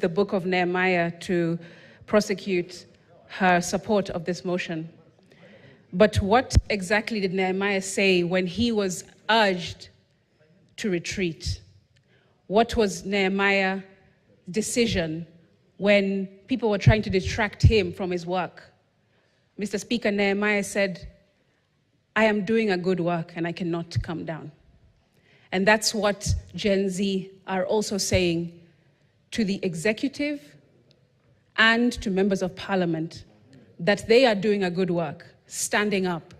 the book of Nehemiah to prosecute her support of this motion. But what exactly did Nehemiah say when he was urged to retreat? What was Nehemiah's decision when people were trying to distract him from his work? Mr. Speaker, Nehemiah said, I am doing a good work and I cannot come down. And that's what Gen Z are also saying to the executive and to members of parliament, that they are doing a good work, standing up,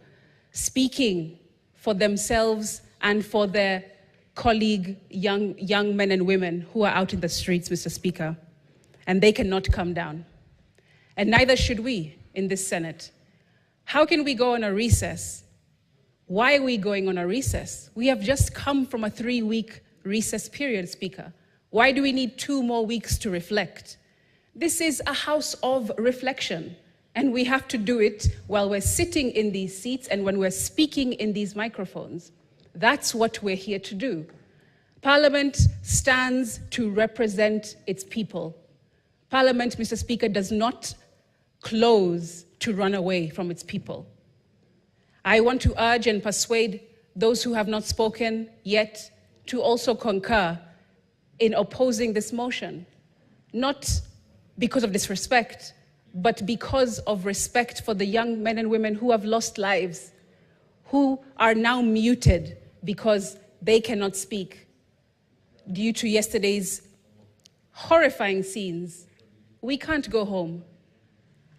speaking for themselves and for their colleague young men and women who are out in the streets, Mr. Speaker, and they cannot come down. And neither should we in this Senate. How can we go on a recess? Why are we going on a recess? We have just come from a 3-week recess period, Speaker. Why do we need 2 more weeks to reflect? This is a house of reflection, and we have to do it while we're sitting in these seats and when we're speaking in these microphones. That's what we're here to do. Parliament stands to represent its people. Parliament, Mr. Speaker, does not close to run away from its people. I want to urge and persuade those who have not spoken yet to also concur in opposing this motion, not because of disrespect, but because of respect for the young men and women who have lost lives, who are now muted because they cannot speak due to yesterday's horrifying scenes. We can't go home.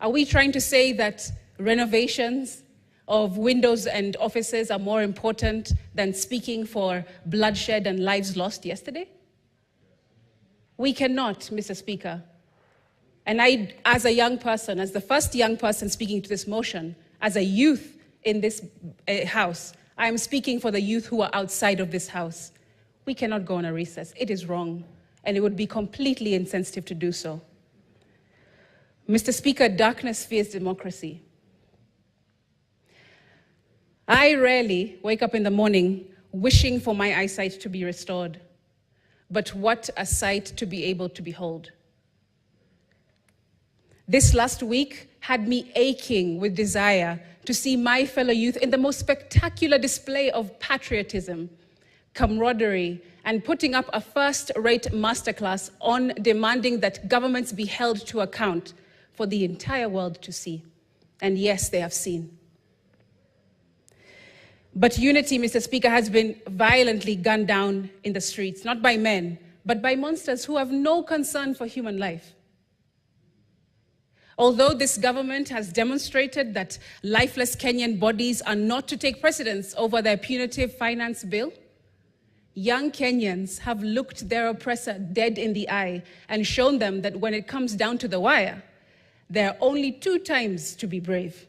Are we trying to say that renovations of windows and offices are more important than speaking for bloodshed and lives lost yesterday? We cannot, Mr. Speaker. And I, as a young person, as the first young person speaking to this motion, as a youth in this house, I am speaking for the youth who are outside of this house. We cannot go on a recess. It is wrong, and it would be completely insensitive to do so. Mr. Speaker, darkness fears democracy. I rarely wake up in the morning wishing for my eyesight to be restored, but what a sight to be able to behold. This last week had me aching with desire to see my fellow youth in the most spectacular display of patriotism, camaraderie, and putting up a first-rate masterclass on demanding that governments be held to account for the entire world to see. And yes, they have seen. But unity, Mr. Speaker, has been violently gunned down in the streets, not by men, but by monsters who have no concern for human life. Although this government has demonstrated that lifeless Kenyan bodies are not to take precedence over their punitive finance bill, young Kenyans have looked their oppressor dead in the eye and shown them that when it comes down to the wire, there are only 2 times to be brave: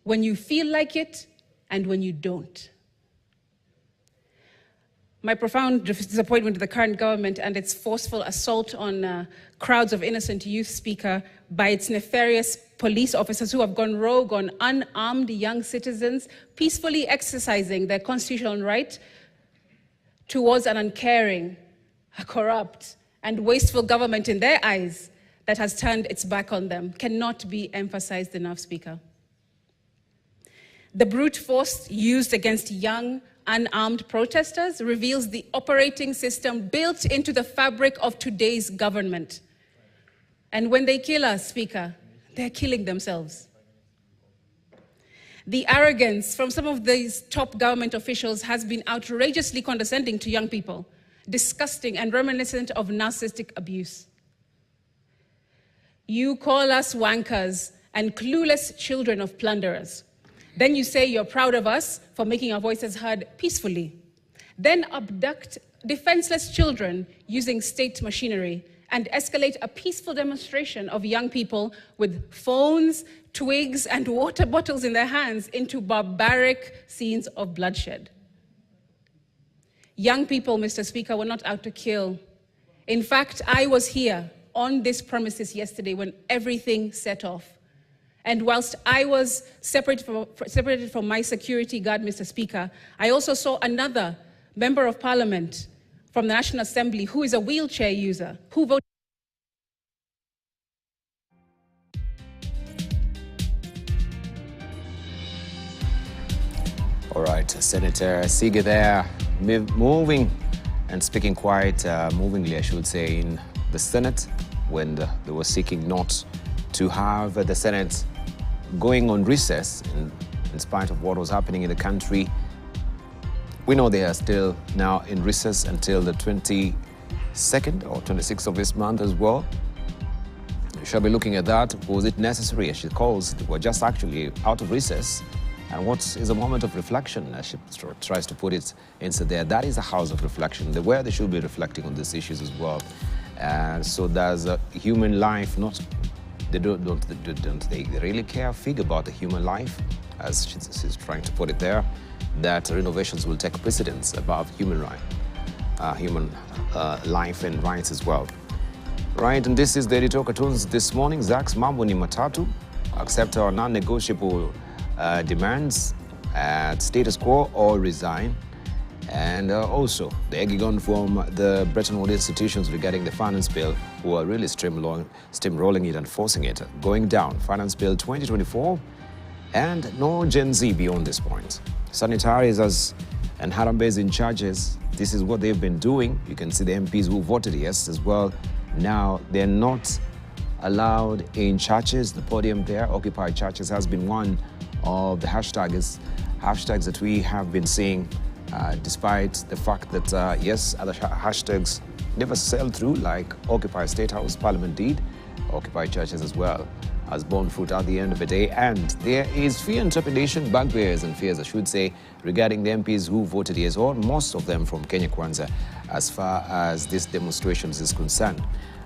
when you feel like it and when you don't. My profound disappointment with the current government and its forceful assault on crowds of innocent youth, Speaker, by its nefarious police officers who have gone rogue on unarmed young citizens peacefully exercising their constitutional right towards an uncaring, a corrupt, and wasteful government in their eyes that has turned its back on them, cannot be emphasized enough, Speaker. The brute force used against young, unarmed protesters reveals the operating system built into the fabric of today's government. And when they kill us, Speaker, they're killing themselves. The arrogance from some of these top government officials has been outrageously condescending to young people, disgusting and reminiscent of narcissistic abuse. You call us wankers and clueless children of plunderers. Then you say you're proud of us for making our voices heard peacefully. Then abduct defenseless children using state machinery and escalate a peaceful demonstration of young people with phones, twigs, and water bottles in their hands into barbaric scenes of bloodshed. Young people, Mr. Speaker, were not out to kill. In fact, I was here on this premises yesterday when everything set off. And whilst I was separated from my security guard, Mr. Speaker, I also saw another member of parliament from the National Assembly who is a wheelchair user who voted All right, Senator Sige there, moving and speaking quite movingly, I should say, in the Senate when they were seeking not to have the Senate going on recess in spite of what was happening in the country. We know they are still now in recess until the 22nd or 26th of this month as well. We shall be looking at that. Was it necessary, as she calls? They were just actually out of recess. And what is a moment of reflection, as she tries to put it into there. That is a house of reflection, where they should be reflecting on these issues as well. And so there's a human life, they really care a fig about the human life, as she's trying to put it there, that renovations will take precedence above human life and rights as well. Right, and this is the editorial cartoons this morning. Zach's mambo ni matatu, accept our non-negotiable demands at status quo or resign. And also the egging from the Bretton Woods institutions regarding the finance bill, who are really steamrolling it and forcing it. Going down, finance bill 2024, and no Gen Z beyond this point. Sanitaries and Harambes in charges, this is what they've been doing. You can see the MPs who voted yes as well. Now they're not allowed in churches. The podium there, Occupy Churches, has been one of the hashtags that we have been seeing, despite the fact that, yes, other hashtags never sell through, like Occupy State House, Parliament did. Occupy Churches as well has borne fruit at the end of the day. And there is fear and trepidation, bugbears and fears, I should say, regarding the MPs who voted yes, or most of them from Kenya Kwanza, as far as these demonstrations is concerned.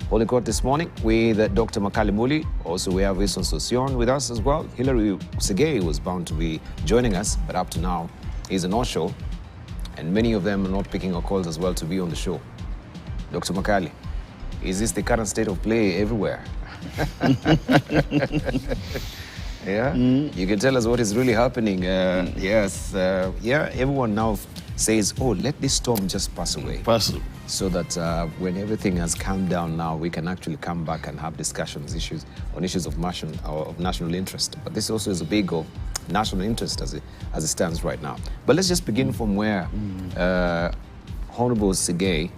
Holy Court this morning with Dr. Makali Muli. Also, we have Wilson Sosion with us as well. Hilary Sige was bound to be joining us, but up to now, he's on our show. And many of them are not picking our calls as well to be on the show. Dr. Makali, is this the current state of play everywhere? Yeah, you can tell us what is really happening. Yes, everyone now says, oh, let this storm just pass away. So that when everything has calmed down now, we can actually come back and have discussions, issues of national interest. But this also is a big of national interest as it stands right now. But let's just begin from where Honorable Sige,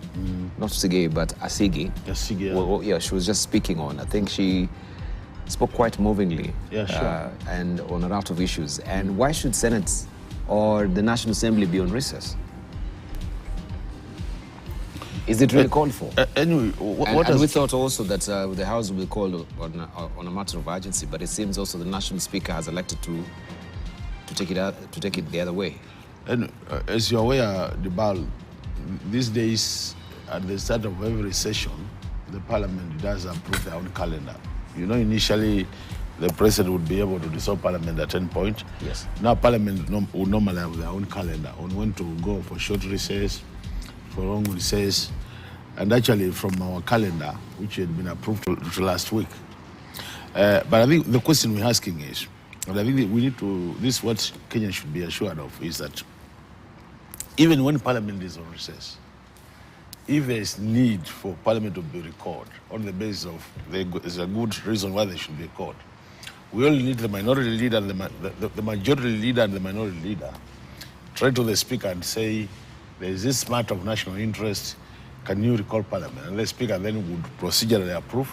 not Sige, but Asigi, she was just speaking on. I think she spoke quite movingly, and on a lot of issues. And why should Senate or the National Assembly be on recess? Is it really called for? Anyway, and we thought also that the House will be called on a matter of urgency, but it seems also the National Speaker has elected to take it the other way. And as you're aware, Dibal, these days at the start of every session, the Parliament does approve their own calendar. You know, initially the President would be able to dissolve Parliament at 10 point. Yes. Now Parliament would normally have their own calendar on when to go for short recess, for long recess, and actually from our calendar, which had been approved to last week. But I think the question we're asking is, and I think that we need to, this is what Kenya should be assured of, is that even when Parliament is on recess, if there is need for Parliament to be recalled on the basis of there's a good reason why they should be recalled, we only need the minority leader, and the majority leader and the minority leader try to the Speaker and say, there is this matter of national interest, can you recall Parliament? And the Speaker then would procedurally approve,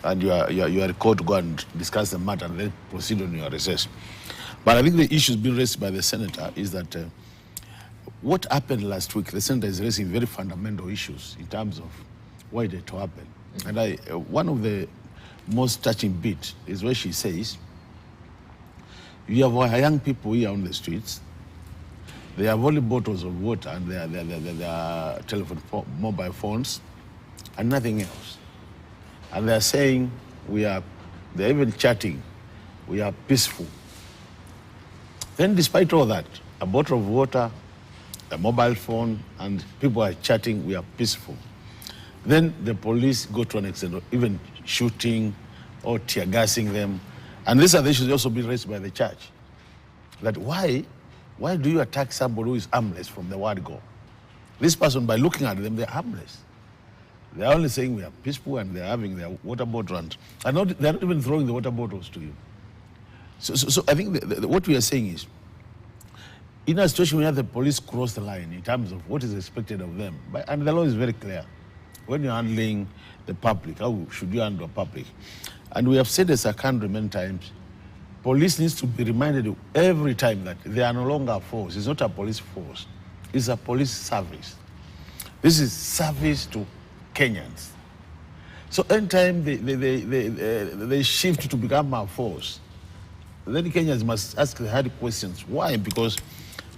and you are recalled to go and discuss the matter and then proceed on your recess. But I think the issues being raised by the Senator is that what happened last week, the Senator is raising very fundamental issues in terms of why it had to happen. And one of the most touching bits is where she says, you have young people here on the streets, they have only bottles of water and their mobile phones and nothing else. And they're saying, they're even chatting, we are peaceful. Then despite all that, a bottle of water, a mobile phone, and people are chatting, we are peaceful. Then the police go to an extent of even shooting or tear gassing them. And these are the issues also being raised by the church. That why do you attack somebody who is harmless from the word go? This person, by looking at them, they're harmless. They're only saying we are peaceful and they're having their water bottle and they're not even throwing the water bottles to you. So I think what we are saying is, in a situation where the police cross the line in terms of what is expected of them, and the law is very clear, when you're handling the public, how should you handle the public? And we have said as a country many times, police needs to be reminded every time that they are no longer a force. It's not a police force. It's a police service. This is service to Kenyans. So anytime they shift to become a force, then Kenyans must ask the hard questions. Why? Because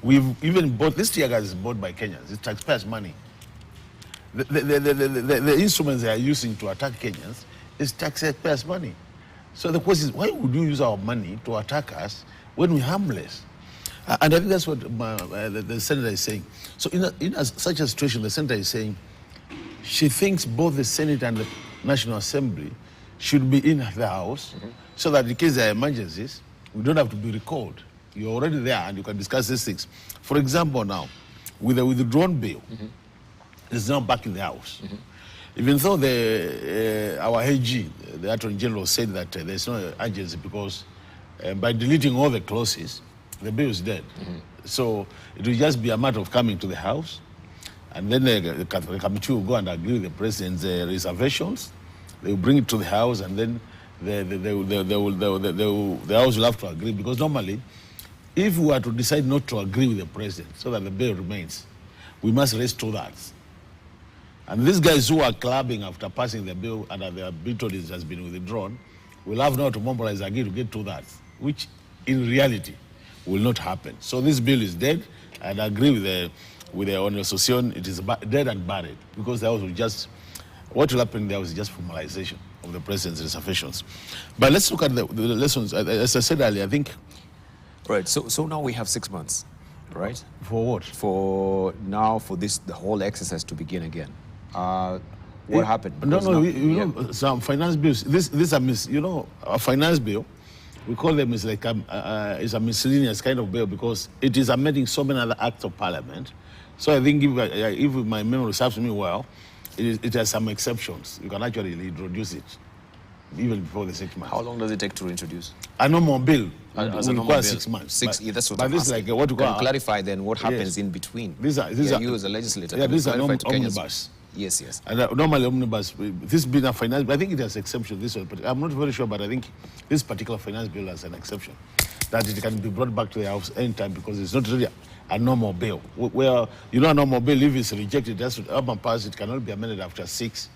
we've even bought, this tear gas is bought by Kenyans. It's taxpayers' money. The instruments they are using to attack Kenyans is taxpayers' money. So the question is, why would you use our money to attack us when we're harmless? And I think that's what the senator is saying. So in such a situation, the senator is saying she thinks both the Senate and the National Assembly should be in the House, so that in case there are emergencies, we don't have to be recalled. You're already there and you can discuss these things. For example, now, with the drone bill, it's now back in the House. Even though our AG, the Attorney General, said that there's no urgency because by deleting all the clauses, the bill is dead. So it will just be a matter of coming to the House, and then the committee will go and agree with the President's reservations. They will bring it to the House, and then the House will have to agree, because normally, if we are to decide not to agree with the President so that the bill remains, we must raise two thirds. And these guys who are clubbing after passing the bill and their veto has been withdrawn will have now to mobilize again to get two thirds, which in reality will not happen. So this bill is dead, and I agree with the on association, it is dead and buried, because there was just, what will happen there was just formalization of the President's reservations. But let's look at the lessons. As I said earlier, I think. Right, so now we have 6 months, right? For what? For the whole exercise to begin again. What happened? No, some finance bills, this are a finance bill, we call them is like it's a miscellaneous kind of bill, because it is amending so many other acts of Parliament. So I think if my memory serves me well, it has some exceptions. You can actually introduce it even before the 6 months. How long does it take to introduce? A normal bill As a will normal require bill. 6 months. That's what but I'm this is asking. like what you Can call you clarify then what happens in between? These are you as a legislator. Yeah, these are clarify to Kenyans? omnibus. Yes. And normally omnibus, this being a finance, I think it has exception. This one, but I'm not very sure, but I think this particular finance bill has an exception, that it can be brought back to the House anytime, because it's not really a normal bill. Where a normal bill, if it's rejected, that's what urban pass, it cannot be amended after six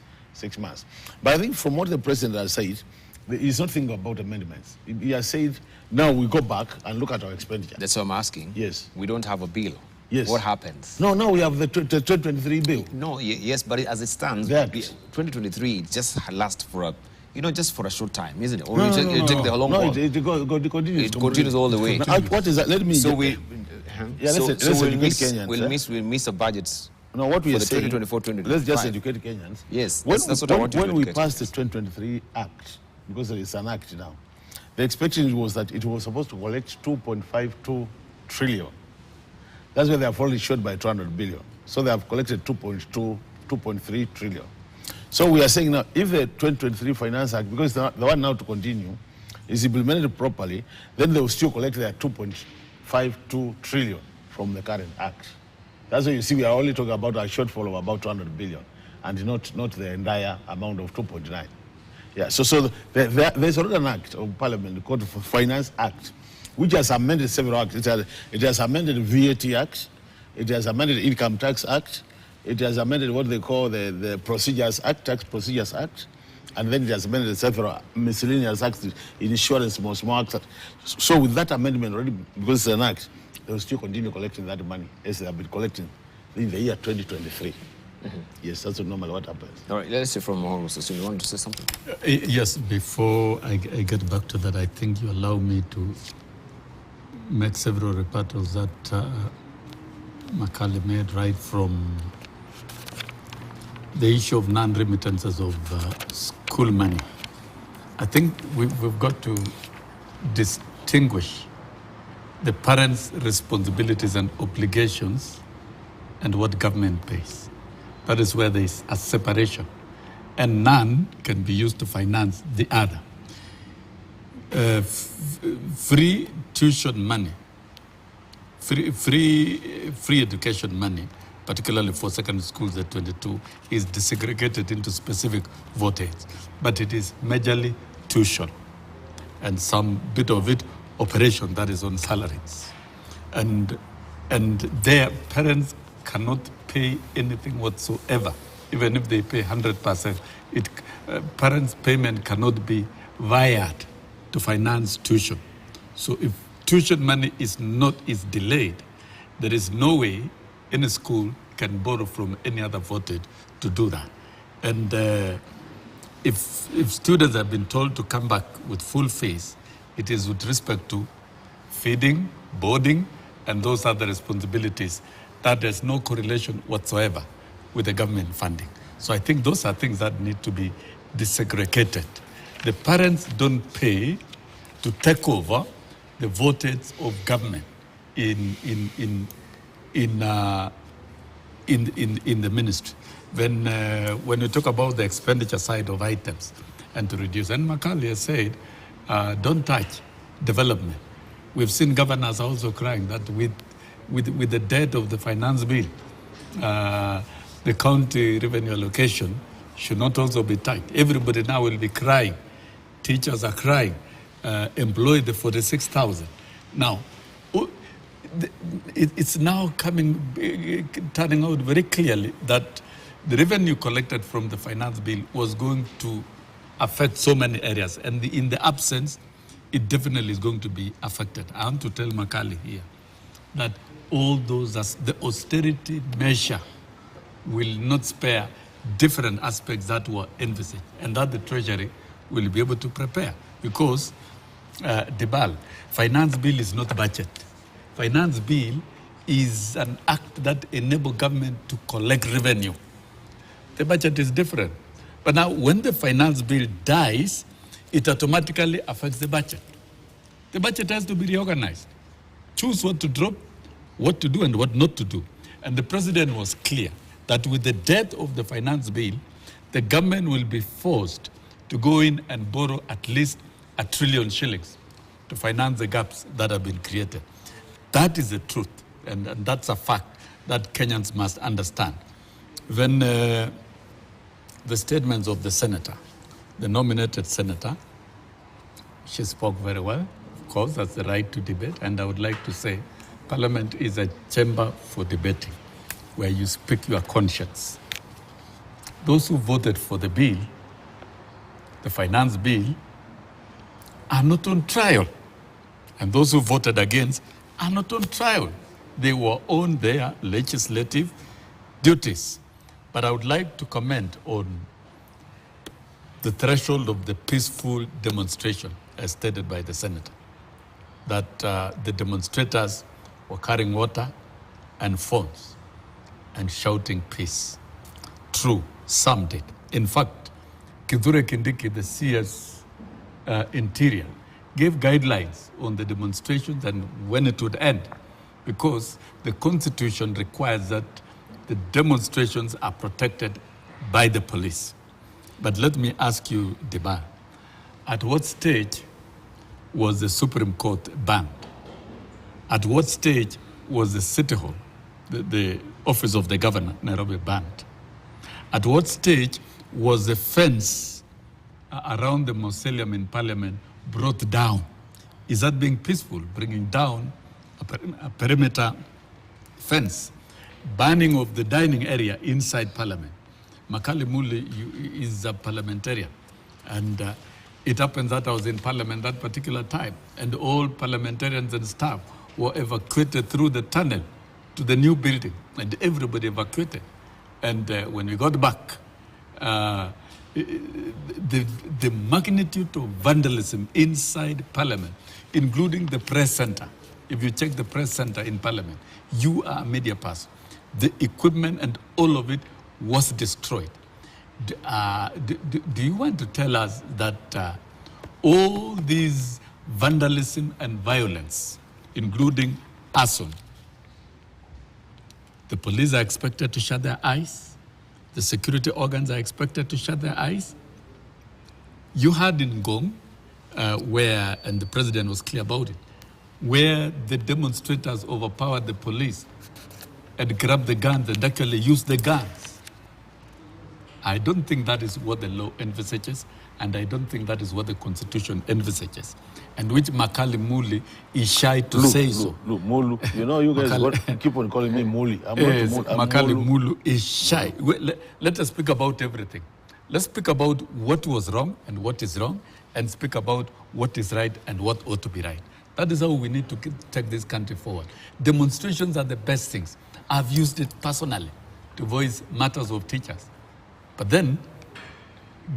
months. But I think from what the President has said, he's not thinking about amendments. He has said, now we go back and look at our expenditure. That's what I'm asking. Yes. We don't have a bill. Yes. What happens? No, we have the 2023 bill. No, yes, but as it stands, That. 2023 just lasts for just for a short time, isn't it? Or No, you take the long haul. it continues. It continues all the way. Now, what is that? Let me. So let's we'll miss a budget. No, what we for are the saying, 2024-2025. Let's just educate Kenyans. Yes, that's what I want you to When we educate passed the Kenyans. 2023 Act, because it's an act now, the expectation was that it was supposed to collect 2.52 trillion. That's why they have fallen short by 200 billion. So they have collected 2.3 trillion. So we are saying now, if the 2023 Finance Act, because the one now to continue, is implemented properly, then they will still collect their 2.52 trillion from the current act. That's why you see we are only talking about a shortfall of about 200 billion, and not the entire amount of 2.9. Yeah, so there's already an act of Parliament called the Finance Act, which has amended several acts. It has amended the VAT Act, it has amended the Income Tax Act, it has amended what they call the Procedures Act, Tax Procedures Act, and then it has amended several miscellaneous acts, insurance, small acts. So with that amendment already, because it's an act, they will still continue collecting that money as they have been collecting in the year 2023. Yes, that's normally what happens. All right, let's hear from Mombasa Road. So you want to say something? Yes, before I get back to that, I think you allow me to make several rebuttals that Makale made, right from the issue of non-remittances of school money. I think we've got to distinguish the parents' responsibilities and obligations and what government pays. That is where there is a separation. And none can be used to finance the other. Free tuition money free education money, particularly for secondary schools at 22, is desegregated into specific votates. But it is majorly tuition and some bit of it operation that is on salaries. And their parents cannot pay anything whatsoever, even if they pay 100%. Parents' payment cannot be wired to finance tuition. So if tuition money is delayed, there is no way any school can borrow from any other voted to do that. And if students have been told to come back with full fees, it is with respect to feeding, boarding, and those other responsibilities that there's no correlation whatsoever with the government funding. So I think those are things that need to be desegregated. The parents don't pay to take over the votates of government in the ministry. When you talk about the expenditure side of items and to reduce, and Macaulay has said, don't touch development. We've seen governors also crying that with the debt of the finance bill, the county revenue allocation should not also be touched. Everybody now will be crying. Teachers are crying. Employ the 46,000. Now, it's now turning out very clearly that the revenue collected from the finance bill was going to affect so many areas, and in the absence, it definitely is going to be affected. I want to tell Macaulay here that all those, the austerity measure will not spare different aspects that were envisaged, and that the Treasury will be able to prepare. Because, Debal, finance bill is not budget. Finance bill is an act that enables government to collect revenue. The budget is different. But now, when the finance bill dies, it automatically affects the budget. The budget has to be reorganized. Choose what to drop, what to do, and what not to do. And the president was clear that with the death of the finance bill, the government will be forced to go in and borrow at least $1 trillion shillings to finance the gaps that have been created. That is the truth, and that's a fact that Kenyans must understand. When the statements of the senator, the nominated senator, she spoke very well. Of course, that's the right to debate, and I would like to say Parliament is a chamber for debating, where you speak your conscience. Those who voted for the bill, the finance bill, are not on trial. And those who voted against are not on trial. They were on their legislative duties. But I would like to comment on the threshold of the peaceful demonstration as stated by the senator, that the demonstrators were carrying water and phones and shouting peace. True, some did. In fact, Kithure Kindiki, the CS Interior, gave guidelines on the demonstrations and when it would end, because the Constitution requires that the demonstrations are protected by the police. But let me ask you, Deba, at what stage was the Supreme Court banned? At what stage was the City Hall, the office of the governor, Nairobi, banned? At what stage was the fence around the mausoleum in Parliament brought down? Is that being peaceful, bringing down a perimeter fence? Banning of the dining area inside Parliament. Makali Muli is a parliamentarian, and it happens that I was in Parliament that particular time, and all parliamentarians and staff were evacuated through the tunnel to the new building, and everybody evacuated. And when we got back, the magnitude of vandalism inside Parliament, including the press center. If you check the press center in Parliament, you are a media person. The equipment and all of it was destroyed. Do you want to tell us that all these vandalism and violence, including arson, the police are expected to shut their eyes? The security organs are expected to shut their eyes? You heard in Ngong, and the president was clear about it, where the demonstrators overpowered the police and grabbed the guns and actually used the guns. I don't think that is what the law envisages, and I don't think that is what the Constitution envisages, and which Makali Muli is shy to say so. Look, Mulu, you know, you guys keep on calling me Muli. Yes, Makali Mulu is shy. Let us speak about everything. Let's speak about what was wrong and what is wrong, and speak about what is right and what ought to be right. That is how we need to take this country forward. Demonstrations are the best things. I've used it personally to voice matters of teachers. But then,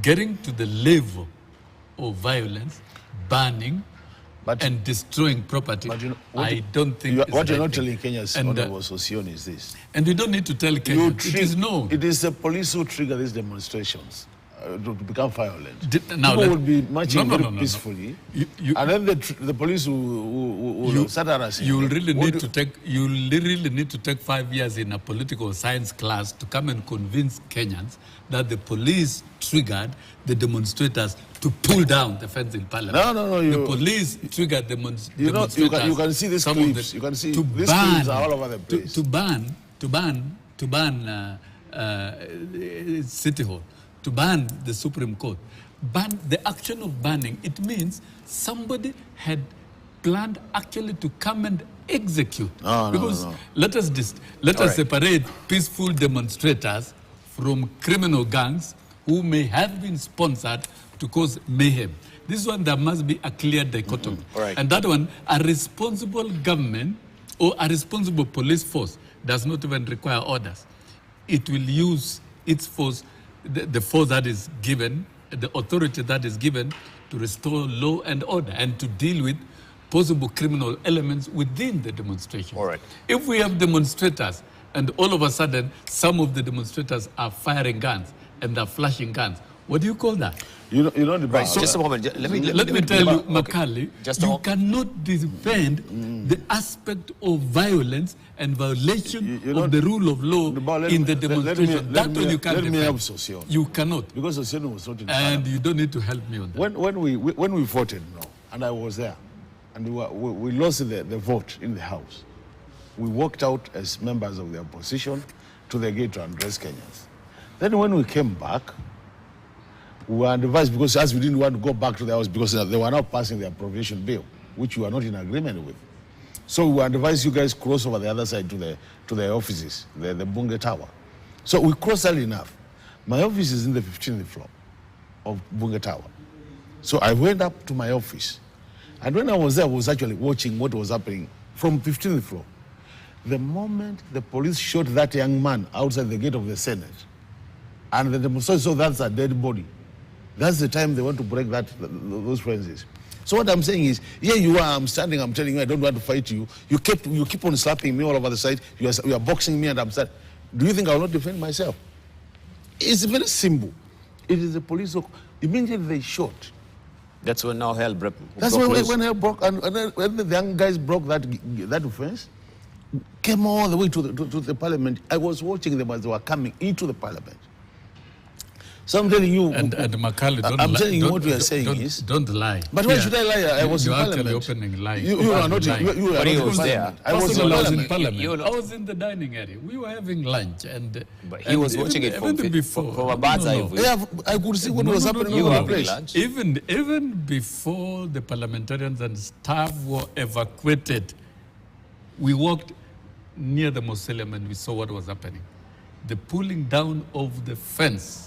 getting to the level of violence, banning, and destroying property, you know, I don't think what you're not thing. telling Kenya's Honorable Sossion is this. And we don't need to tell Kenya. It is known. It is the police who trigger these demonstrations to become violent. Now People will be marching peacefully, and then the police will start harassing. You really need to take 5 years in a political science class to come and convince Kenyans that the police triggered the demonstrators to pull down the fence in Parliament. No. The police triggered the demonstrators. You can see these clips. You can see these clips are all over the place. To ban City Hall, to ban the Supreme Court. The action of banning, it means somebody had planned actually to come and execute. Let us separate peaceful demonstrators from criminal gangs who may have been sponsored to cause mayhem. This one, there must be a clear dichotomy. Right. And that one, a responsible government or a responsible police force does not even require orders. It will use its force, the force that is given, the authority that is given to restore law and order and to deal with possible criminal elements within the demonstration. All right. If we have demonstrators and all of a sudden some of the demonstrators are firing guns and are flashing guns, what do you call that? You know the Right, so just a moment. Let me tell you, Makali, you cannot defend the aspect of violence and violation of the rule of law in the demonstration. That one you can't defend. You cannot. Because Sossion was not in And you don't need to help me on that. When we voted, and I was there, and we lost the vote in the House, we walked out as members of the opposition to the gate to address Kenyans. Then when we came back, we were advised, because as we didn't want to go back to the House because they were now passing their appropriation bill, which we were not in agreement with. So we were advised, you guys cross over the other side to the offices, the Bunge Tower. So we crossed early enough. My office is in the 15th floor of Bunge Tower. So I went up to my office. And when I was there, I was actually watching what was happening from 15th floor. The moment the police shot that young man outside the gate of the Senate, and the demonstrators saw that's a dead body, that's the time they want to break those frenzies. So what I'm saying is, here you are, I'm standing, I'm telling you, I don't want to fight you. You keep on slapping me all over the side. You are boxing me, and I'm sad. Do you think I will not defend myself? It's very simple. It is the police. Immediately they shot. That's when now hell broke. That's when hell broke, and when the young guys broke that fence, came all the way to the Parliament. I was watching them as they were coming into the Parliament. So I'm telling you, and Makali, I'm telling you what we are saying is... Don't lie. But why should I lie? I was in Parliament. You're actually opening line. You are not in Parliament. I was in Parliament. I was in the dining area. We were having lunch, but he was watching it from a bird's eye view. Yeah, I could see what was happening all over the place. Even before the parliamentarians and staff were evacuated, we walked near the mausoleum and we saw what was happening. The pulling down of the fence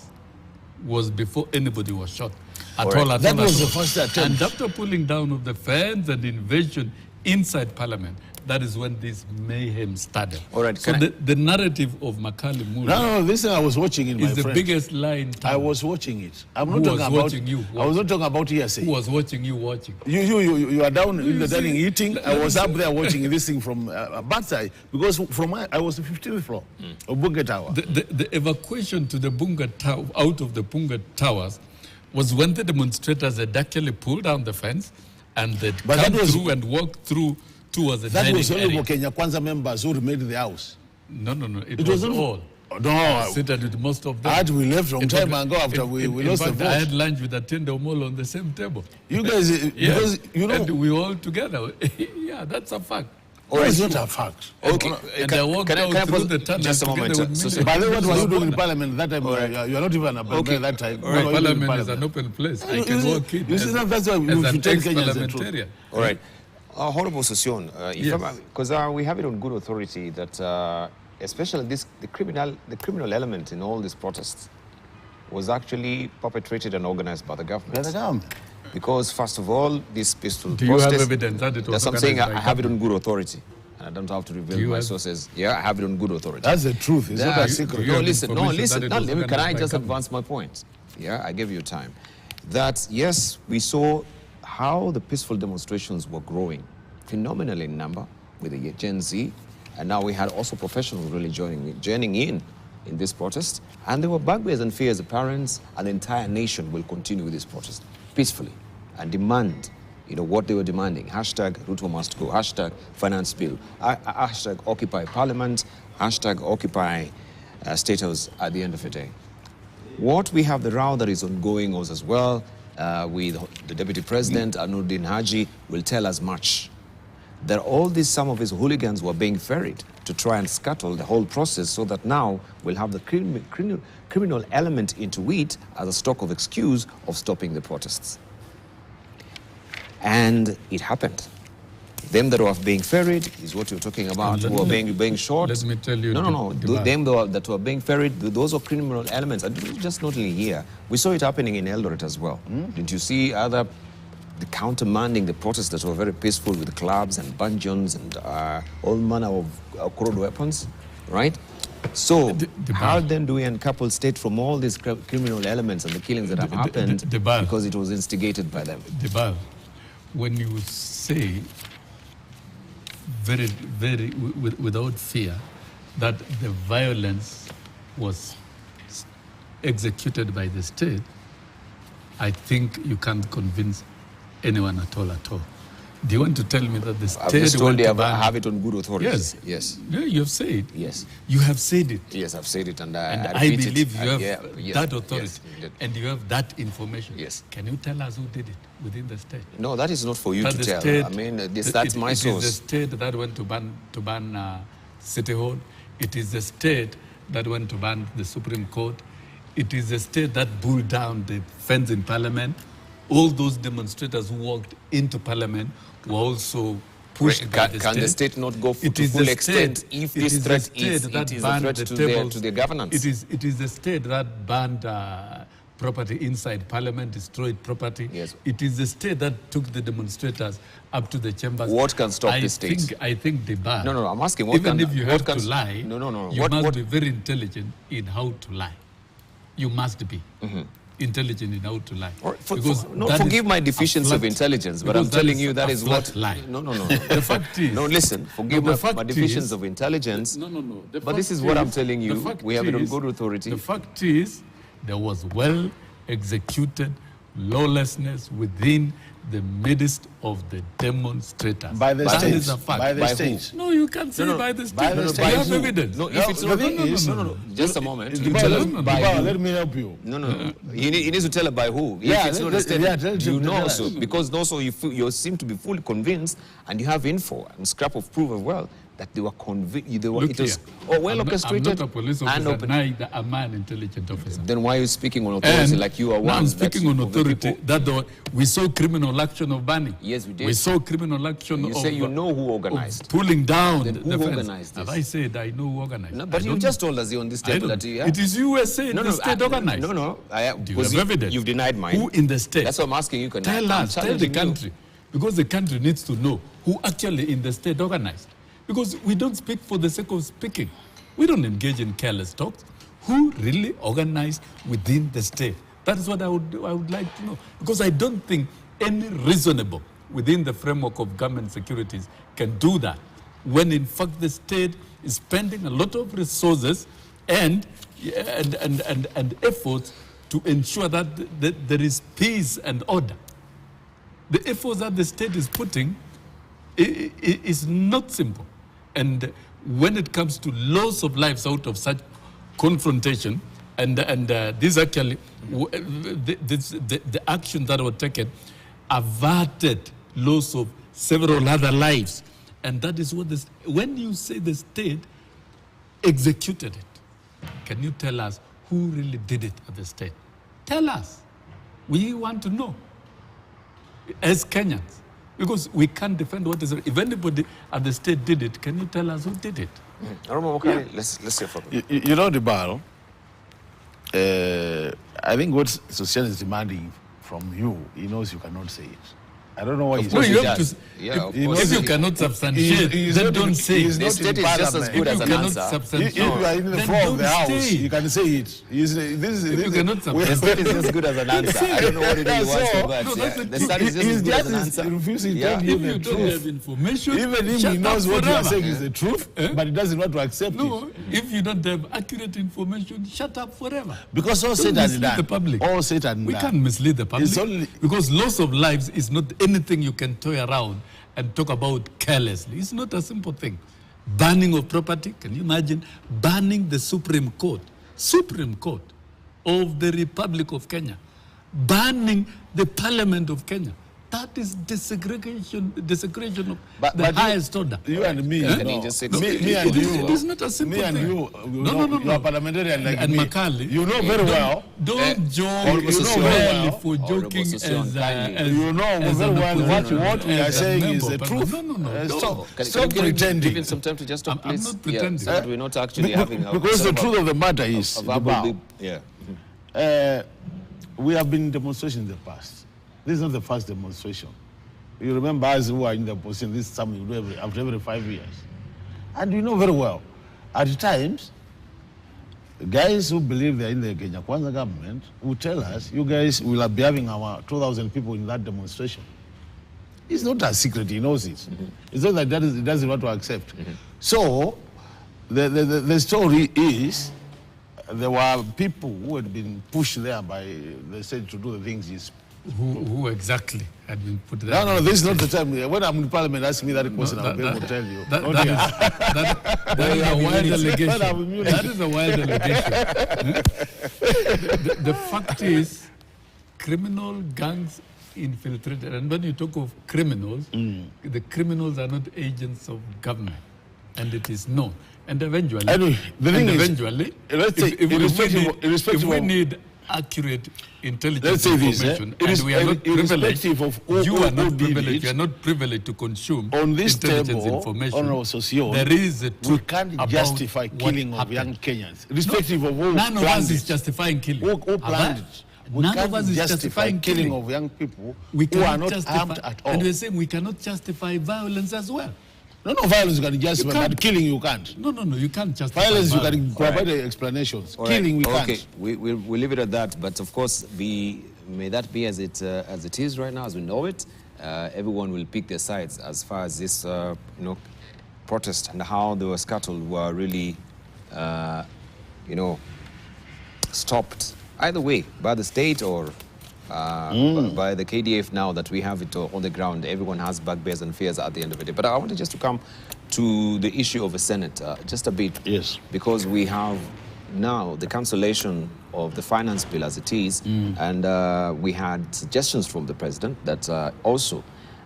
was before anybody was shot at all. That was the first attempt. And after pulling down of the fence and invasion inside Parliament, that is when this mayhem started. All right, so the narrative of Makali Mulu no, this thing I was watching it, is the biggest lie in town. I was watching it. I'm not talking about watching you. I was not talking about hearsay. Who was watching you watching? You are down in the dining eating. I was up there watching this thing from a bad side, because I was the 15th floor of Bunge Tower. The evacuation to the Bunge Tower, out of the Bunge Towers, was when the demonstrators had actually pulled down the fence and they'd come through and walked through towards the dining area. That was only for Kenya Kwanza members who remained in the house. No. It was all. No, seated with most of them. we left long time ago after we lost the vote. I had lunch with Atiende Omolo on the same table. You guys, because you know, and we all together. Yeah, that's a fact. Or it's not a fact. Okay. And I walked out through the tunnel just a moment. By the way, what were you doing in Parliament that time? You are not even a parliament that time. All right. Parliament is an open place. I can walk in. You see, that's why we should tell Kenyans the truth. All right. Honorable Sosion, because we have it on good authority that especially the criminal element in all these protests was actually perpetrated and organized by the government. By the government. Because first of all, this peaceful protest... Do you have evidence that it was That's what I'm saying. I have it on good authority. And I don't have to reveal my sources. Yeah, I have it on good authority. That's the truth. It's not a secret. No, listen. Can I just advance my point? Yeah, I gave you time. That, yes, we saw how the peaceful demonstrations were growing phenomenally in number with the Gen Z. And now we had also professionals really joining in this protest. And there were bugbears and fears the parents and the entire nation will continue with this protest peacefully and demand, what they were demanding. Hashtag Ruto must go. Hashtag finance bill. Hashtag occupy parliament. Hashtag occupy State House at the end of the day. What we have the row that is ongoing as well with the Deputy President, Anuddin Haji, will tell us much. That some of his hooligans were being ferried to try and scuttle the whole process so that now we'll have the criminal element into it as a stock of excuse of stopping the protests. And it happened. Them that were being ferried is what you're talking about, who are being shot. Let me tell you. No. Them that were being ferried, those are criminal elements. And just not only here. We saw it happening in Eldoret as well. Didn't you see the countermanding the protests that were very peaceful with clubs and banjons and all manner of crude weapons, right? So how then do we uncouple state from all these criminal elements and the killings that have happened because it was instigated by them? Debal, when you say very without fear that the violence was executed by the state, I think you can't convince anyone at all. Do you want to tell me that the state... I've just told you I have it on good authority. Yes. Yeah, you have said it. Yes. You have said it. Yes, I've said it and I believe you have that authority and you have that information. Yes. Can you tell us who did it within the state? No, that is not for you to tell. State, I mean, that's my source. It is the state that went to ban City Hall. It is the state that went to ban the Supreme Court. It is the state that pulled down the fence in Parliament. All those demonstrators who walked into Parliament were also pushed by the state. Can the state not go to full extent if this threat is a threat to their governance? It is the state that banned property inside Parliament, destroyed property. Yes. It is the state that took the demonstrators up to the chambers. What can stop the state? I think the ban. No, I'm asking what even can... if you have to lie, No. You must be very intelligent in how to lie. You must be. Intelligent in how to lie. Forgive my deficiency of intelligence, but I'm telling you that is what... lie. No. The fact is... No, listen, forgive my deficiency of intelligence. No. But this is what I'm telling you. We have it on good authority. The fact is, there was well-executed lawlessness within the midst of the demonstrators. By the state. That is a fact. By the state. No, you can't say by the state. By the state. You have evidence. No, if it's not... No. Just a moment. Let me help you. No. He needs to tell her by who. Yeah, if it's not the state, you know also. Because also you seem to be fully convinced and you have info and scrap of proof as well that they were convinced. It was well orchestrated. I'm not a police officer, neither am I an intelligent officer. Then why are you speaking on authority like you are one? I'm speaking on authority. We saw criminal action of banning. Yes, we did. We saw criminal action you of... say you know who organized. Pulling down then the who fence. Organized this? Have I said I know who organized? No, but you just told us on this table that... It is you who said the state organized. No. Do you have evidence? You've denied mine. Who in the state? That's what I'm asking you. Tell the country. Because the country needs to know who actually in the state organized. Because we don't speak for the sake of speaking. We don't engage in careless talks. Who really organized within the state? That is what I would like to know. Because I don't think any reasonable within the framework of government securities can do that. When in fact the state is spending a lot of resources and efforts to ensure that there is peace and order. The efforts that the state is putting is not simple. And when it comes to loss of lives out of such confrontation, and this actually, the action that was taken averted loss of several other lives. And that is what this, when you say the state executed it, can you tell us who really did it at the state? Tell us. We want to know as Kenyans, because we can't defend what is. If anybody at the state did it, can you tell us who did it? Okay, let's hear from you. You know, Dibal, I think what Society is demanding from you, he knows you cannot say it. I don't know why he's no, you have to. Yeah, if you cannot substantiate, then don't say it. The state is just as good as an answer. If you are in the floor of the house, you can say it. You cannot substantiate. The state is just good as an answer. I don't know what it is wants to but the state is just as good as an answer. Refusing to tell you the truth. Have information, even if he knows what you are saying is the truth, but he doesn't want to accept it. If you don't have accurate information, shut up forever. Because all said and done. The public. All said and done. We can't mislead the public. Because loss of lives is not anything you can toy around and talk about carelessly. It's not a simple thing. Banning of property, can you imagine? Banning the Supreme Court of the Republic of Kenya. Banning the Parliament of Kenya. That is desecration of the highest order. You and me, me and you. It is not a simple thing. Me and you are parliamentarian like and me. Makali, you know very well. Don't joke for joking as you know very well what we are saying is the truth. No. Stop pretending. Give him some time to just talk, please. I'm not pretending. So that we're not actually having a... Because the truth of the matter is, we have been in demonstrations in the past. This is not the first demonstration. You remember us who are in the position, this is something we do after every 5 years. And you know very well, at times, guys who believe they're in the Kenya Kwanza government will tell us, you guys will be having our 2,000 people in that demonstration. It's not a secret, he knows it. It's not like that he doesn't want to accept. So, the story is, there were people who had been pushed there by the state to do the things he's... Who exactly had been put there? No, this is not the time. When I'm in Parliament, ask me that question, I'll be able to tell you. That is a wild allegation. That is a wild allegation. The fact is, criminal gangs infiltrated. And when you talk of criminals, the criminals are not agents of government. And it is known. And eventually, if we need accurate intelligence information, and we are not privileged. You are not privileged. You are not privileged to consume on this intelligence table, information. There is a truth. We can't justify killing of young Kenyans, irrespective of who none of us is justifying killing. Who planned it? None of us is justifying killing of young people who are not armed at all. And we're saying we cannot justify violence as well. No, violence you can justify, but killing you can't. No, you can't justify violence. You can provide explanations. Killing we can't. Okay, we'll leave it at that. But of course, may that be as it is right now, as we know it. Everyone will pick their sides as far as this protest and how the scuttle were really stopped either way by the state or by the KDF. Now that we have it on the ground, everyone has bugbears and fears at the end of the day. But I wanted just to come to the issue of the Senate just a bit. Yes. Because we have now the cancellation of the finance bill as it is, and we had suggestions from the president that also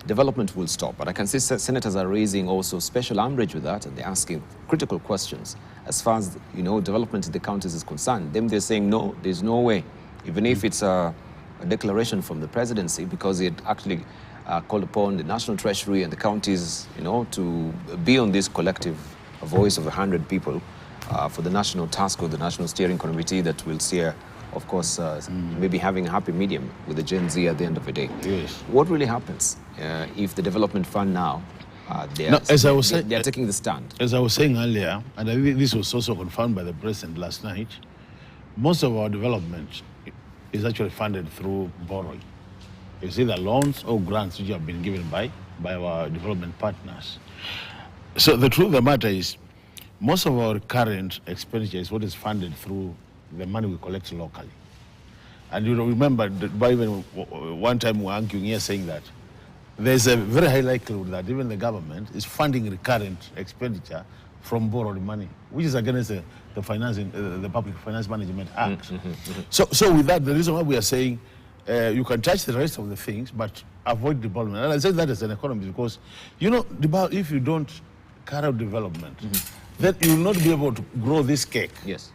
development will stop. But I can see senators are raising also special umbrage with that, and they're asking critical questions as far as development in the counties is concerned. Them they're saying no, there's no way, even if it's a declaration from the presidency, because it actually called upon the National Treasury and the counties, to be on this collective voice of 100 people for the national task or the National Steering Committee that will steer, of course, maybe having a happy medium with the Gen Z at the end of the day. Yes. What really happens if the development fund now, they are taking the stand? As I was saying earlier, and I think this was also confirmed by the president last night, most of our development is actually funded through borrowing. It's either loans or grants which have been given by our development partners. So the truth of the matter is, most of our current expenditure is what is funded through the money we collect locally. And you remember that by even one time we were arguing here saying that there's a very high likelihood that even the government is funding recurrent expenditure from borrowed money, which is against the financing, the Public Finance Management Act. So with that, the reason why we are saying you can touch the rest of the things, but avoid development. And I say that as an economist because, you know, if you don't carry out development, then you will not be able to grow this cake. Yes.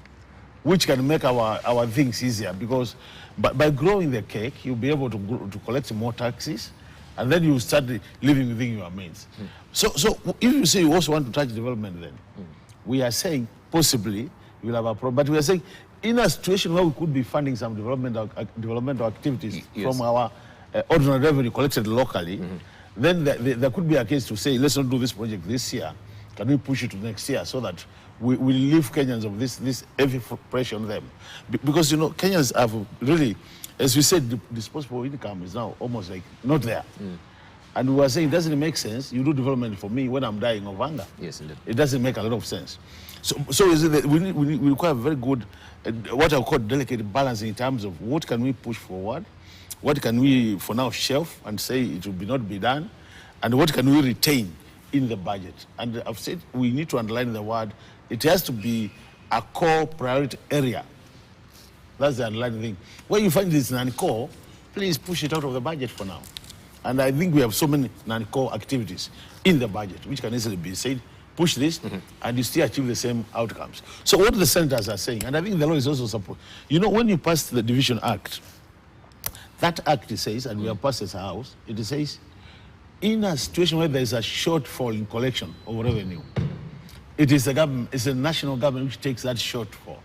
Which can make our things easier, because by growing the cake, you'll be able to collect more taxes, and then you start living within your means. So if you say you also want to touch development, then we are saying possibly we'll have a problem. But we are saying in a situation where we could be funding some developmental activities from our ordinary revenue collected locally, then there could be a case to say, let's not do this project this year. Can we push it to next year so that we relieve Kenyans of this heavy pressure on them? Because, you know, Kenyans have really, as we said, disposable income is now almost like not there. And we were saying it doesn't make sense. You do development for me when I'm dying of hunger. Yes, indeed. It doesn't make a lot of sense. So is it that we require a very good, what I call delicate balance in terms of what can we push forward, what can we for now shelf and say it will not be done, and what can we retain in the budget. And I've said we need to underline the word, it has to be a core priority area. That's the underlying thing. When you find this non-core, please push it out of the budget for now. And I think we have so many non-core activities in the budget, which can easily be said, push this, and you still achieve the same outcomes. So what the senators are saying, and I think the law is also support. You know, when you pass the Division Act, that act says, and we have passed as a House, it says, in a situation where there is a shortfall in collection of revenue, it is the government, it's the national government which takes that shortfall,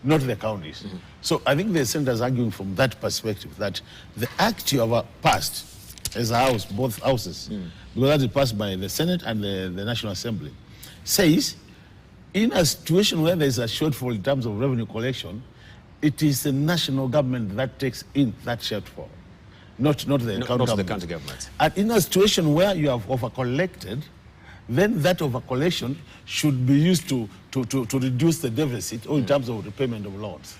not the counties. So I think the senators are arguing from that perspective that the act you have passed as a House, both houses, because that is passed by the Senate and the National Assembly, says in a situation where there is a shortfall in terms of revenue collection, it is the national government that takes in that shortfall, not the county government. And in a situation where you have over-collected, then that over-collection should be used to reduce the deficit or in terms of repayment of loans.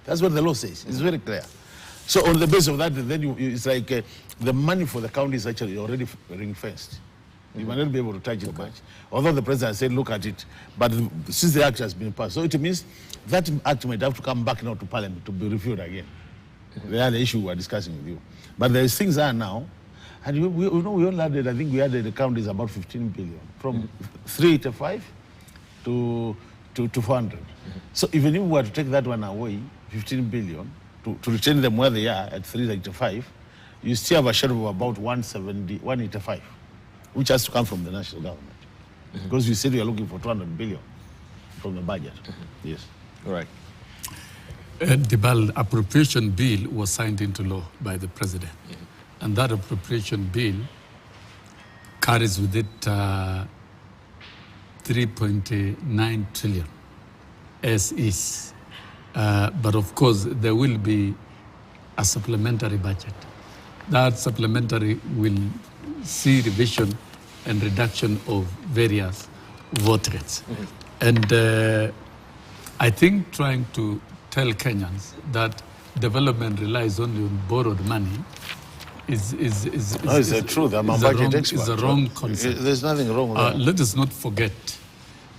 That's what the law says. It's very clear. So on the basis of that, then it's like the money for the county is actually already ring-fenced. You might not be able to touch it much. Although the president said, look at it, but since the act has been passed, so it means that act might have to come back now to Parliament to be reviewed again. The other issue we're discussing with you. But there's things are now, and we only added, I think we added the counties about 15 billion, from 385 to 400. So even if we were to take that one away, 15 billion, to retain them where they are at 385, you still have a share of about 185, which has to come from the national government. Because you said we are looking for 200 billion from the budget. Yes. All right. The appropriation bill was signed into law by the president. And that appropriation bill carries with it 3.9 trillion as is. But of course, there will be a supplementary budget. That supplementary will see revision and reduction of various vote rates. And I think trying to tell Kenyans that development relies only on borrowed money is the truth. I'm a budget expert. Is a wrong concept. There's nothing wrong with that. Let us not forget,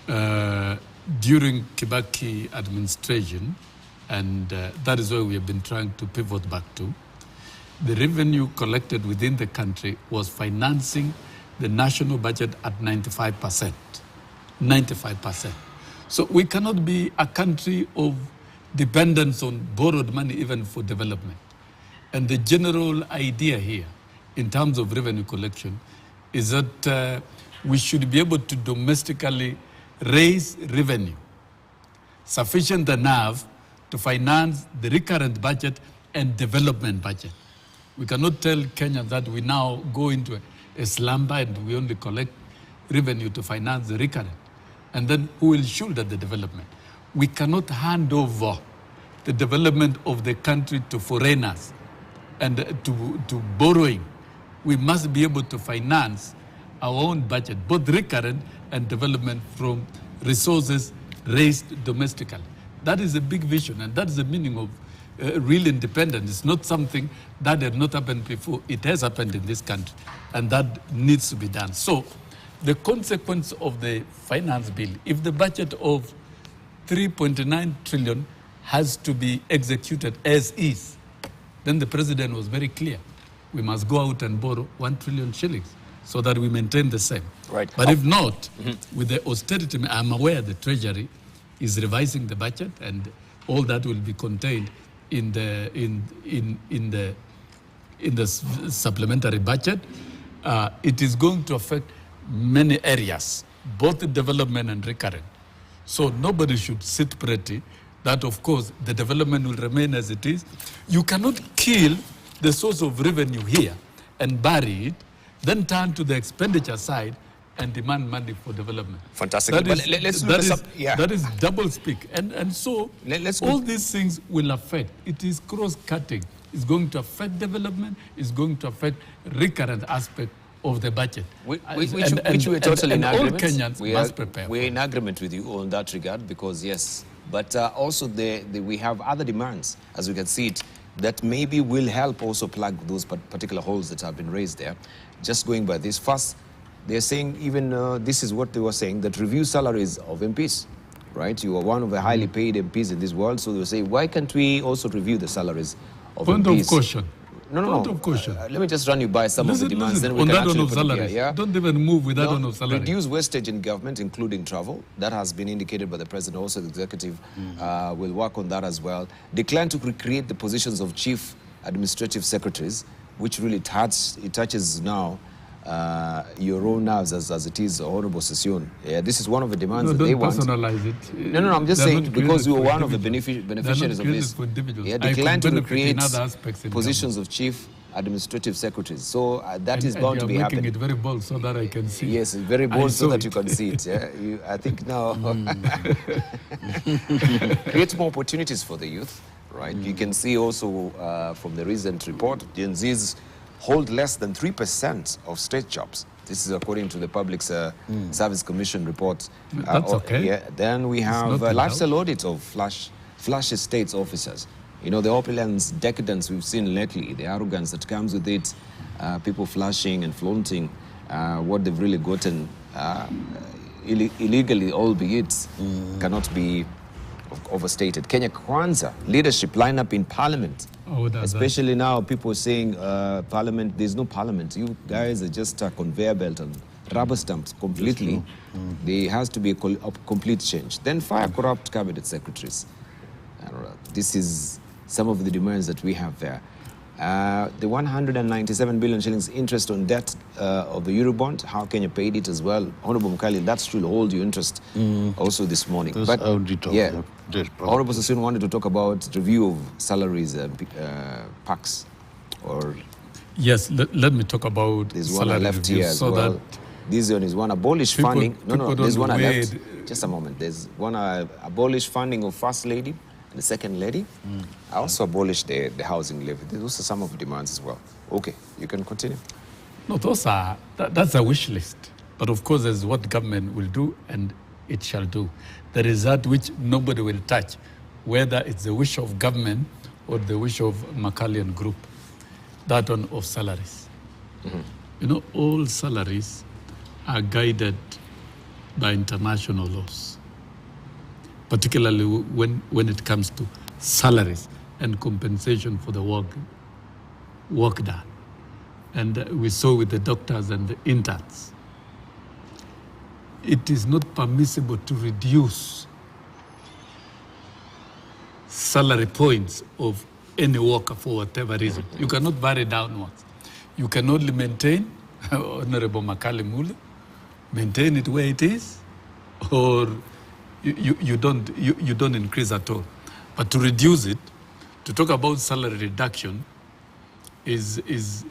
during Kibaki administration, and that is where we have been trying to pivot back to, the revenue collected within the country was financing the national budget at 95%. 95%. So we cannot be a country of dependence on borrowed money even for development. And the general idea here, in terms of revenue collection, is that we should be able to domestically raise revenue sufficient enough to finance the recurrent budget and development budget. We cannot tell Kenya that we now go into a slumber and we only collect revenue to finance the recurrent. And then who will shoulder the development? We cannot hand over the development of the country to foreigners and to borrowing. We must be able to finance our own budget, both recurrent and development, from resources raised domestically. That is a big vision, and that is the meaning of real independence. It's not something that had not happened before. It has happened in this country, and that needs to be done. So the consequence of the finance bill, if the budget of 3.9 trillion has to be executed as is, then the president was very clear. We must go out and borrow 1 trillion shillings so that we maintain the same. Right. But if not, with the austerity, I'm aware the Treasury is revising the budget, and all that will be contained in the supplementary budget. It is going to affect many areas, both the development and recurrent. So nobody should sit pretty that, of course, the development will remain as it is. You cannot kill the source of revenue here and bury it, then turn to the expenditure side and demand money for development. Fantastic. That is double speak. And so all these things will affect. It is cross-cutting. It's going to affect development. It's going to affect recurrent aspect of the budget. Which we're totally in agreement. All Kenyans must prepare. We're in agreement with you on that regard, because yes, but also we have other demands, as we can see it, that maybe will help also plug those particular holes that have been raised there. Just going by this, first, they're saying even, this is what they were saying, that review salaries of MPs, right? You are one of the highly paid MPs in this world, so they say, why can't we also review the salaries of Point MPs? Of caution. No. Of caution. Let me just run you by some of the demands. Then we on can that one actually of put it salaries. here, yeah? Don't even move with that one of salaries. Reduce wastage in government, including travel. That has been indicated by the president. Also, the executive will work on that as well. Decline to recreate the positions of chief administrative secretaries, which really touches now your own nerves as it is, Honorable Session. Yeah, this is one of the demands that they want. Don't personalize it. No, I'm just saying, because you are one of the beneficiaries of this. Yeah, decline to recreate positions of chief administrative secretaries. So that is bound to be happening. Making it very bold so that I can see. Yes, very bold so that you can see it. Yeah, I think now create more opportunities for the youth. Right, you can see also from the recent report, Gen Zs hold less than 3% of state jobs. This is according to the Public Service Commission report. That's okay. Yeah. Then we have a lifestyle audit of flash estates officers. You know, the opulence, decadence we've seen lately, the arrogance that comes with it, people flashing and flaunting what they've really gotten illegally, albeit cannot be overstated. Kenya Kwanza leadership lineup in parliament. Especially now, people are saying parliament, there's no parliament. You guys are just a conveyor belt and rubber stamps completely. There has to be a complete change. Then fire corrupt cabinet secretaries. This is some of the demands that we have there. The 197 billion shillings interest on debt of the Eurobond, how Kenya paid it as well. Honorable Mukali, that should hold your interest also this morning. But yeah, Honorable Sassoon wanted to talk about review of salaries, PACs, or... Yes, let me talk about there's one I left here as well. This one is one abolish funding. No, there's one I left. Just a moment. There's one abolish funding of First Lady. The second lady, I also abolished the housing levy. Those are some of the demands as well. Okay, you can continue. No, that's a wish list. But of course, there's what government will do and it shall do. There is that which nobody will touch, whether it's the wish of government or the wish of Macallian group, that one of salaries. You know, all salaries are guided by international laws, particularly when it comes to salaries and compensation for the work done. And we saw with the doctors and the interns, it is not permissible to reduce salary points of any worker for whatever reason. You cannot vary downwards. You can only maintain, Honorable Makali Mule, maintain it where it is, or you don't increase at all. But to reduce it, to talk about salary reduction, is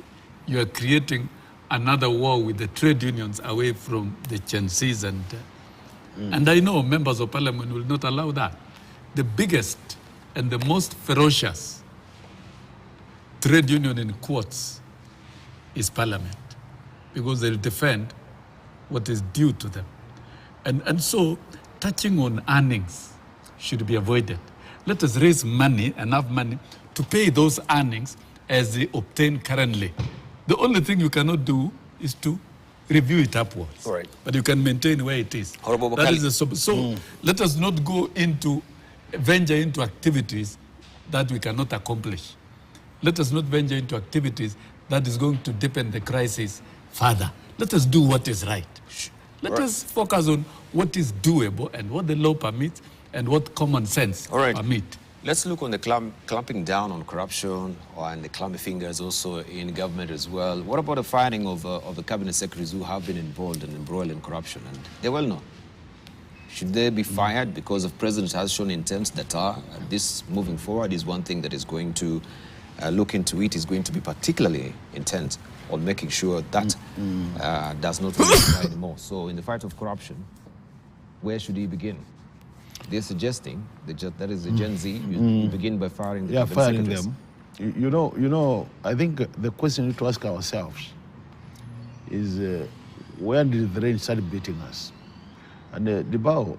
you are creating another war with the trade unions away from the Gen Zs, and I know members of parliament will not allow that. The biggest and the most ferocious trade union in quotes is parliament, because they'll defend what is due to them. And so touching on earnings should be avoided. Let us raise money, enough money, to pay those earnings as they obtain currently. The only thing you cannot do is to review it upwards. All right. But you can maintain where it is. Honorable That Bakali. is the so let us not venture into activities that we cannot accomplish. Let us not venture into activities that is going to deepen the crisis further. Let us do what is right. Let us focus on what is doable and what the law permits and what common sense permit. Let's look on the clamping down on corruption and the clammy fingers also in government as well. What about the firing of the cabinet secretaries who have been involved and embroiled in corruption? And they're well known. Should they be fired because the president has shown intent that this moving forward is one thing that is going to look into it, is going to be particularly intent on making sure that does not happen anymore. So in the fight of corruption, where should he begin? They're suggesting that is the Gen Z. You begin by firing the firing secretaries. them. You know. I think the question we need to ask ourselves is where did the rain start beating us? And Dibao,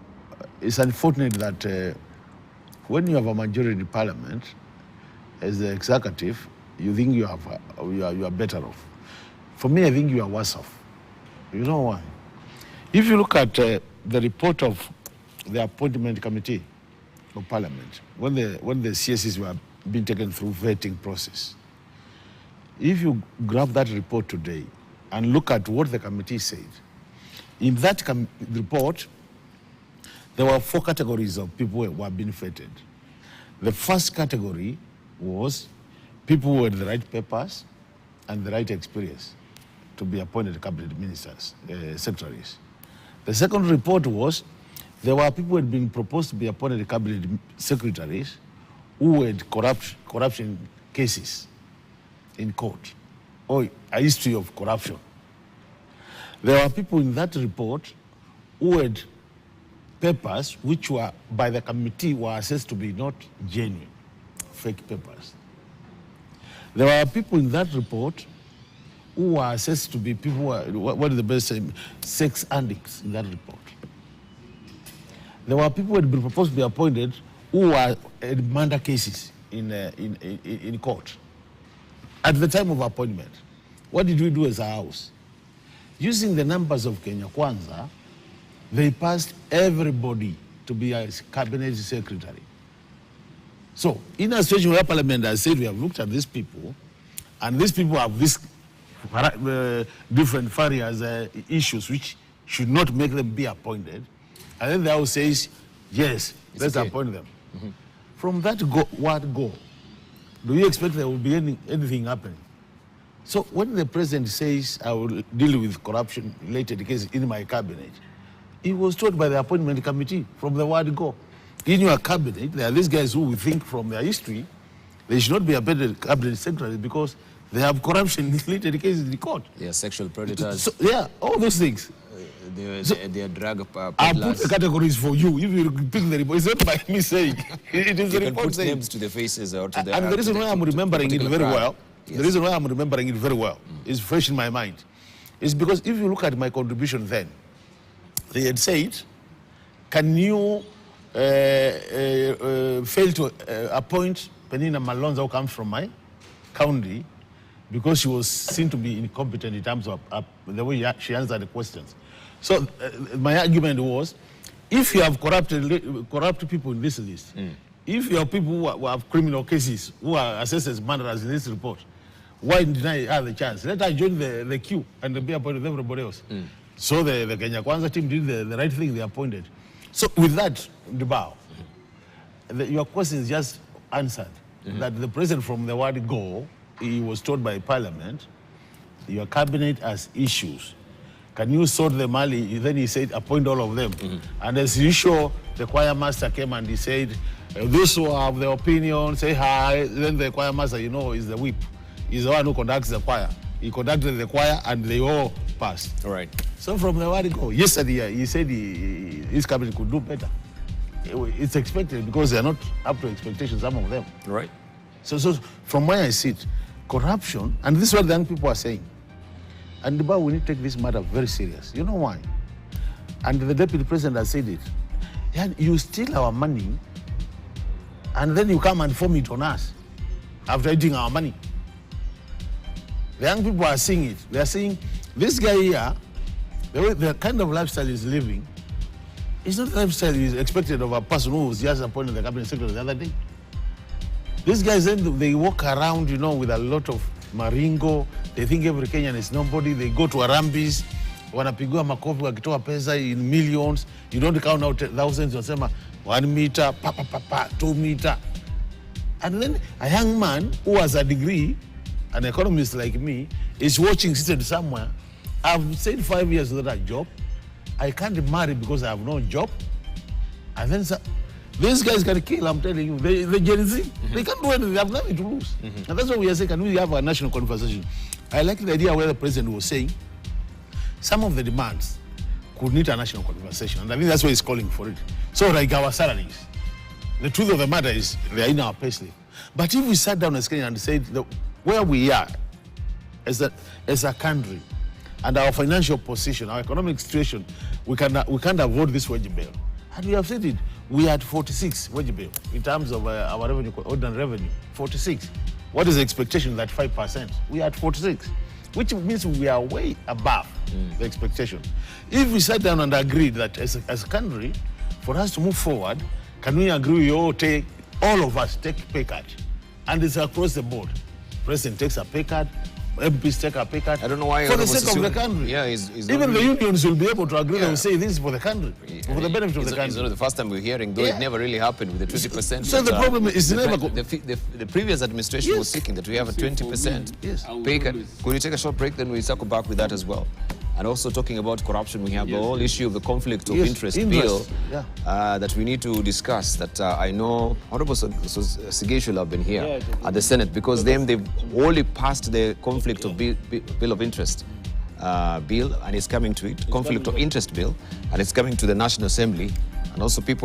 it's unfortunate that when you have a majority in parliament, as the executive, you think you are better off. For me, I think you are worse off. You know why? If you look at the report of the appointment committee of parliament, when the CSs were being taken through vetting process, if you grab that report today and look at what the committee said, in that report, there were 4 categories of people who were being vetted. The first category was people who had the right papers and the right experience to be appointed cabinet ministers, secretaries. The second report was there were people who had been proposed to be appointed cabinet secretaries who had corruption cases in court or a history of corruption. There were people in that report who had papers which were, by the committee, were assessed to be not genuine, fake papers. There were people in that report who were assessed to be people who were, what is the best saying, sex addicts in that report. There were people who had been proposed to be appointed who were had murder cases in court. At the time of appointment, what did we do as a house? Using the numbers of Kenya Kwanza, they passed everybody to be a cabinet secretary. So, in a situation where Parliament has said we have looked at these people, and these people have these different various issues which should not make them be appointed, and then the House says, yes, let's appoint them. From that word go, do you expect there will be anything happening? So when the president says, I will deal with corruption-related cases in my cabinet, he was told by the appointment committee from the word go. In your cabinet, there are these guys who we think from their history, they should not be appointed cabinet secretary because they have corruption-related cases in the court. They are sexual predators. So, yeah, all those things. They are drug peddlers. I put the categories for you. If you pick the report, it's not by me saying. It is the You can report put saying. names to the faces or to the... And the reason why I'm remembering it very well, Yes. the reason why I'm remembering it very well is fresh in my mind, is because if you look at my contribution then, they had said, can you fail to appoint Penina Malonza, who comes from my county, because she was seen to be incompetent in terms of the way she answered the questions. So my argument was, if you have corrupt people in this list, if you have people who have criminal cases, who are assessed as murderers in this report, why deny her the chance? Let her join the queue and be appointed with everybody else. So the Kenya Kwanza team did the right thing, they appointed. So with that, Dibao, your question is just answered. That the president from the word go, he was told by Parliament, your cabinet has issues. Can you sort them early? Then he said, appoint all of them. And as usual, the choir master came and he said, those who have the opinion, say hi. Then the choir master, you know, is the whip. He's the one who conducts the choir. He conducted the choir and they all passed. All right. So from the word go, yesterday he said his cabinet could do better. It's expected because they're not up to expectations, some of them. Right. So from where I sit, corruption, and this is what the young people are saying. And we need to take this matter very serious. You know why? And the deputy president has said it. Yeah, you steal our money, and then you come and form it on us after eating our money. The young people are saying it. They are saying, this guy here the kind of lifestyle he's living is not the lifestyle is expected of a person who was just appointed the cabinet secretary the other day. These guys, then they walk around, you know, with a lot of maringo. They think every Kenyan is nobody. They go to Arambis, wanapigwa makofi wakitoa pesa in millions. You don't count out thousands, unasema 1 meter, 2 meter. And then a young man who has a degree, an economist like me, is watching seated somewhere. I've stayed 5 years without a job. I can't marry because I have no job. And then these guys can kill, I'm telling you. The Gen Z, they can't do anything. They have nothing to lose. And that's why we are saying, can we have a national conversation? I like the idea where the president was saying some of the demands could need a national conversation. And I think that's why he's calling for it. So like our salaries, the truth of the matter is they're in our payslip. But if we sat down as Kenya and said where we are as a country and our financial position, our economic situation, we can't avoid this wage bill. And we have said it. We had 46 wage bill in terms of our revenue, ordinary revenue, 46. What is the expectation? That 5%? We had 46, which means we are way above the expectation. If we sat down and agreed that as a country, for us to move forward, can we agree all of us take pay cut? And it's across the board. President takes a pay cut, MPs take a pay cut. I don't know why. For the sake of the country. Yeah, even the unions will be able to agree and say this is for the country, for the benefit of the country. It's not the first time we're hearing, though it never really happened with the 20%. So the problem is the previous administration was seeking that we have a 20% pay cut. Could you take a short break, then we circle back with that as well? And also talking about corruption, we have the whole issue of the conflict of interest bill that we need to discuss. That I know Honorable Sigei should have been here at the Senate, because they've only passed the conflict of bill of interest bill, and it's coming to it, conflict of interest bill, and it's coming to the National Assembly, and also people